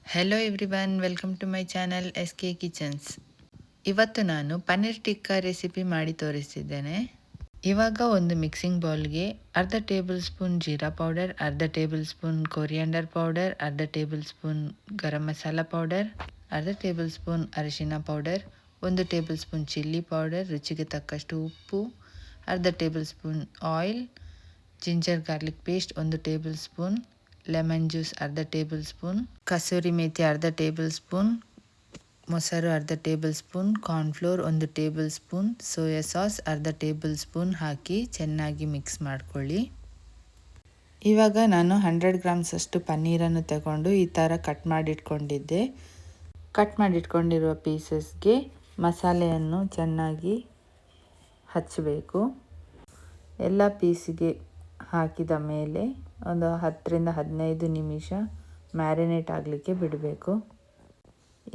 Hello everyone, welcome to my channel SK kitchens. ಇವತ್ತು ನಾನು paneer tikka recipe ಮಾಡಿ ತೋರಿಸ್ತಿದ್ದೇನೆ. ಇವಾಗ ಒಂದು ಮಿಕ್ಸಿಂಗ್ ಬೌಲ್ಗೆ ಅರ್ಧ ಟೇಬಲ್ ಸ್ಪೂನ್ ಜೀರಾ ಪೌಡರ್, ಅರ್ಧ ಟೇಬಲ್ ಸ್ಪೂನ್ ಕೊರಿಯಾಂಡರ್ ಪೌಡರ್, ಅರ್ಧ table spoon garam masala powder, ಅರ್ಧ ಟೇಬಲ್ ಸ್ಪೂನ್ ಅರಿಶಿನ powder, 1 table spoon chilli powder, ರುಚಿಗೆ ತಕ್ಕಷ್ಟು ಉಪ್ಪು, ಅರ್ಧ table spoon oil, ginger garlic paste 1 table spoon, lemon juice ಅರ್ಧ ಟೇಬಲ್ ಸ್ಪೂನ್, ಕಸೂರಿ ಮೇಥಿ ಅರ್ಧ ಟೇಬಲ್ ಸ್ಪೂನ್, ಮೊಸರು ಅರ್ಧ table spoon, cornflour 1 table spoon, soya sauce ಅರ್ಧ ಟೇಬಲ್ ಸ್ಪೂನ್ ಹಾಕಿ ಚೆನ್ನಾಗಿ ಮಿಕ್ಸ್ ಮಾಡ್ಕೊಳ್ಳಿ. ಇವಾಗ ನಾನು 100 ಗ್ರಾಮ್ಸ್ ಅಷ್ಟು ಪನ್ನೀರನ್ನು ತಗೊಂಡು ಈ ಥರ ಕಟ್ ಮಾಡಿಟ್ಕೊಂಡಿದ್ದೆ. ಕಟ್ ಮಾಡಿಟ್ಕೊಂಡಿರುವ ಪೀಸಸ್ಗೆ ಮಸಾಲೆಯನ್ನು ಚೆನ್ನಾಗಿ ಹಚ್ಚಬೇಕು. ಎಲ್ಲ ಪೀಸಿಗೆ ಹಾಕಿದ ಮೇಲೆ ಒಂದು 10 ರಿಂದ 15 ನಿಮಿಷ ಮ್ಯಾರಿನೇಟ್ ಆಗಲಿಕ್ಕೆ ಬಿಡಬೇಕು.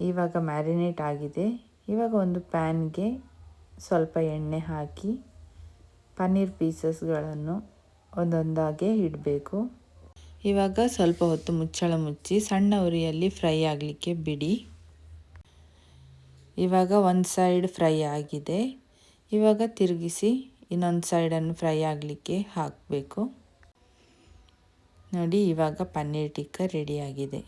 ಇವಾಗ ಮ್ಯಾರಿನೇಟ್ ಆಗಿದೆ. ಇವಾಗ ಒಂದು ಪ್ಯಾನ್ಗೆ ಸ್ವಲ್ಪ ಎಣ್ಣೆ ಹಾಕಿ ಪನ್ನೀರ್ ಪೀಸಸ್ಗಳನ್ನು ಒಂದೊಂದಾಗೆ ಇಡಬೇಕು. ಇವಾಗ ಸ್ವಲ್ಪ ಹೊತ್ತು ಮುಚ್ಚಳ ಮುಚ್ಚಿ ಸಣ್ಣ ಉರಿಯಲ್ಲಿ ಫ್ರೈ ಆಗಲಿಕ್ಕೆ ಬಿಡಿ. ಇವಾಗ ಒಂದು ಸೈಡ್ ಫ್ರೈ ಆಗಿದೆ. ಇವಾಗ ತಿರುಗಿಸಿ ಇನ್ನೊಂದು ಸೈಡನ್ನು ಫ್ರೈ ಆಗಲಿಕ್ಕೆ ಹಾಕಬೇಕು. ನೋಡಿ, ಇವಾಗ ಪನ್ನೀರ್ ಟಿಕ್ಕಾ ರೆಡಿಯಾಗಿದೆ.